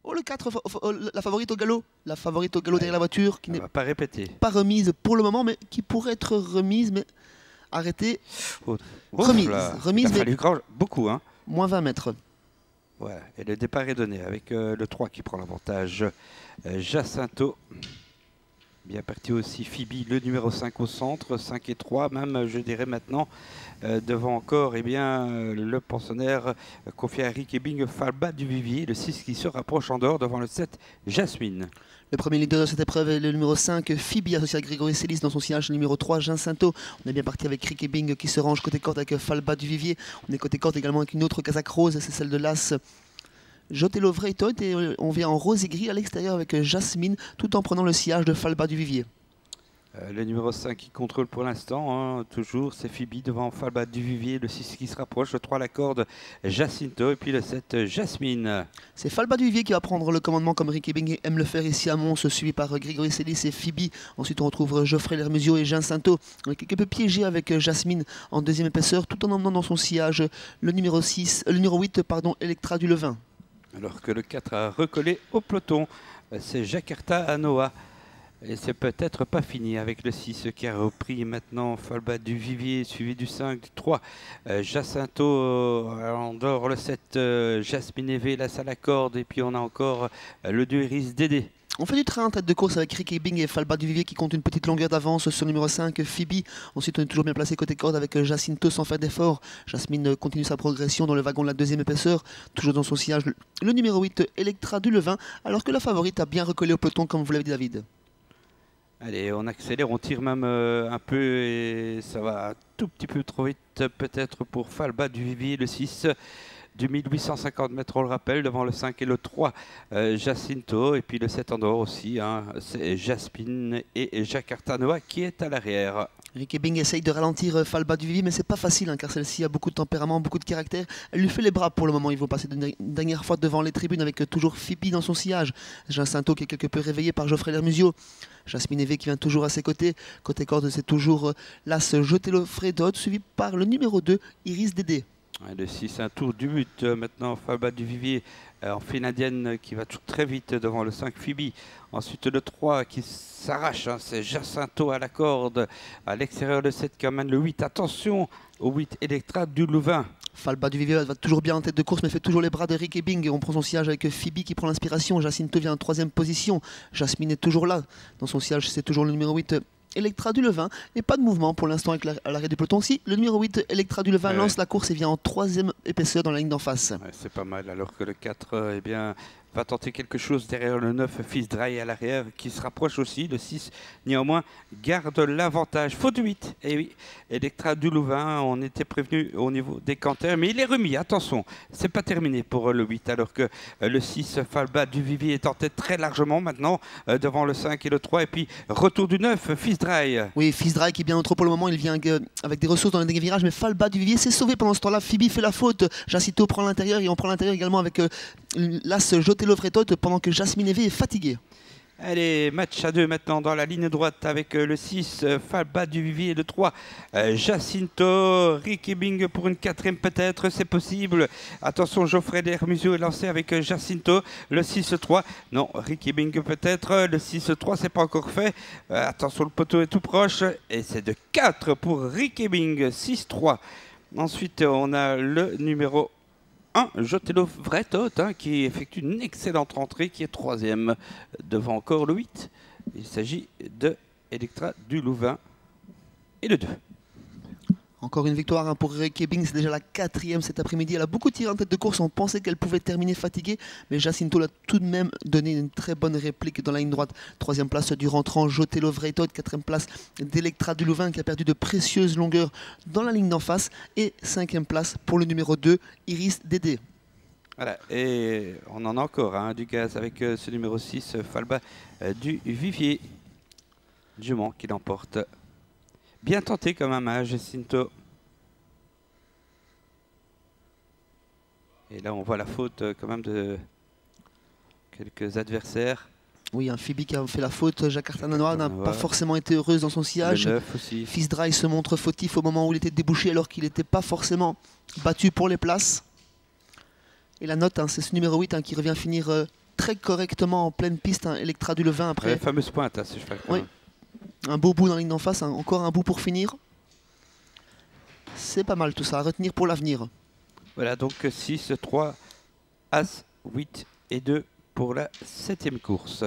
Oh, le 4, la favorite au galop. La favorite au galop derrière la voiture, qui On n'est va pas répéter. pas remise pour le moment, mais qui pourrait être remise, mais arrêtée. Oh, Remise, là, remise, il a mais fallu beaucoup, hein. moins 20 mètres. Ouais, et le départ est donné avec le 3 qui prend l'avantage. Jacinto. Bien parti aussi Phoebe, le numéro 5 au centre, 5 et 3 même, je dirais maintenant. Devant encore le pensionnaire confié à Rick Ebing, Falba du Vivier, le 6 qui se rapproche en dehors devant le 7, Jasmine. Le premier leader de cette épreuve est le numéro 5, Phoebe, associé à Grégory Célis dans son sillage, le numéro 3, Jacinto. On est bien parti avec Rick Ebing qui se range côté corde avec Falba du Vivier. On est côté corde également avec une autre casaque rose, c'est celle de l'As Jotelo Vreytot, et on vient en rose et gris à l'extérieur avec Jasmine, tout en prenant le sillage de Falba du Vivier. Le numéro 5 qui contrôle pour l'instant, hein, toujours, c'est Phoebe devant Falba du Vivier, le 6 qui se rapproche, le 3 la corde, Jacinto, et puis le 7, Jasmine. C'est Falba du Vivier qui va prendre le commandement comme Rick Ebing aime le faire ici à Mons, suivi par Grégory Célis et Phoebe. Ensuite on retrouve Geoffrey Lermusio et Jacinto. On est quelque peu piégé avec Jasmine en deuxième épaisseur, tout en emmenant dans son sillage le numéro 8, Electra du Levin. Alors que le 4 a recollé au peloton, c'est Jakarta Anoa. Et c'est peut-être pas fini avec le 6 qui a repris maintenant Falba du Vivier, suivi du 5, du 3. Jacinto en dehors, le 7, Jasmine Eve, la salle à corde. Et puis on a encore le 2 Iris Dédé. On fait du train en tête de course avec Rick Ebing et Falba du Vivier qui compte une petite longueur d'avance sur le numéro 5, Phoebe. Ensuite, on est toujours bien placé côté corde avec Jacinto sans faire d'effort. Jasmine continue sa progression dans le wagon de la deuxième épaisseur. Toujours dans son sillage, le numéro 8, Electra du Levin, alors que la favorite a bien recollé au peloton, comme vous l'avez dit, David. Allez, on accélère, on tire même un peu et ça va un tout petit peu trop vite peut-être pour Falba du Vivier, le 6. Du 1850 mètres, on le rappelle, devant le 5 et le 3, Jacinto, et puis le 7 en dehors aussi, hein, c'est Jasmine et Jakarta Noah qui est à l'arrière. Rick Ebing essaye de ralentir Falba du Vivier, mais c'est pas facile, hein, car celle-ci a beaucoup de tempérament, beaucoup de caractère. Elle lui fait les bras pour le moment. Il va passer une dernière fois devant les tribunes avec toujours Phoebe dans son sillage. Jacinto qui est quelque peu réveillé par Geoffrey Lermusio. Jasmine Eve qui vient toujours à ses côtés. Côté corde, c'est toujours l'As Jotelo Vreytot, suivi par le numéro 2, Iris Dédé. Le 6, un tour du but. Maintenant, Falba du Vivier en file indienne qui va très vite devant le 5, Phoebe. Ensuite, le 3 qui s'arrache, hein, c'est Jacinto à la corde. À l'extérieur, le 7 qui emmène le 8. Attention au 8, Electra du Louvain. Falba du Vivier va toujours bien en tête de course, mais fait toujours les bras de Rick Ebing. Et on prend son sillage avec Phoebe qui prend l'inspiration. Jacinto vient en troisième position. Jasmine est toujours là. Dans son sillage, c'est toujours le numéro 8. Electra du Levin, et pas de mouvement pour l'instant à l'arrêt du peloton. Si le numéro 8, Electra du Levin, lance la course et vient en troisième épaisseur dans la ligne d'en face. Ouais, c'est pas mal, alors que le 4 va tenter quelque chose derrière le 9, Fils Dry à l'arrière, qui se rapproche aussi. Le 6, néanmoins, garde l'avantage. Faute du 8, et oui, Electra du Louvain, on était prévenu au niveau des canters, mais il est remis, attention, c'est pas terminé pour le 8, alors que le 6, Falba du Vivier, est en tête très largement maintenant, devant le 5 et le 3, et puis retour du 9, Fils Dry. Oui, Fils Dry qui est bien en trop pour le moment, il vient avec des ressources dans le dernier virage, mais Falba du Vivier s'est sauvé pendant ce temps-là. Phoebe fait la faute, Jacinto prend l'intérieur, et on prend l'intérieur également avec l'As Jotelo Vreytot pendant que Jasmine Eve est fatiguée. Allez, match à 2 maintenant dans la ligne droite avec le 6, Falba du Vivier, et le 3, Jacinto. Rick Ebing pour une quatrième peut-être, c'est possible. Attention, Geoffrey Lermusio est lancé avec Jacinto. Le 6-3, non, Rick Ebing peut-être. Le 6-3, c'est pas encore fait. Attention, le poteau est tout proche. Et c'est de 4 pour Rick Ebing, 6-3. Ensuite, on a le numéro 1, Jotelo Vreytot, hein, qui effectue une excellente rentrée, qui est troisième, devant encore le 8. Il s'agit de Electra du Louvain et le 2. Encore une victoire, hein, pour Rick Ebing, c'est déjà la quatrième cet après-midi. Elle a beaucoup tiré en tête de course, on pensait qu'elle pouvait terminer fatiguée, mais Jacinto l'a tout de même donné une très bonne réplique dans la ligne droite. Troisième place du rentrant Jotelo Vreytot, quatrième place d'Electra du Louvain qui a perdu de précieuses longueurs dans la ligne d'en face, et cinquième place pour le numéro 2, Iris Dédé. Voilà, et on en a encore du gaz avec ce numéro 6, Falba du Vivier. Jument qui l'emporte. Bien tenté comme un mage, Jacinto. Et là, on voit la faute quand même de quelques adversaires. Oui, un Phoebe qui a fait la faute. Jakarta Noah n'a pas forcément été heureuse dans son sillage. Le 9 aussi. Fils Dry se montre fautif au moment où il était débouché alors qu'il n'était pas forcément battu pour les places. Et la note, hein, c'est ce numéro 8 qui revient finir très correctement en pleine piste. Hein. Electra du Levin après. Fameuse pointe, hein, ce cheval. Oui. Un beau bout dans la ligne d'en face, hein. Encore un bout pour finir. C'est pas mal tout ça, à retenir pour l'avenir. Voilà, donc 6, 3, As, 8 et 2 pour la 7e course.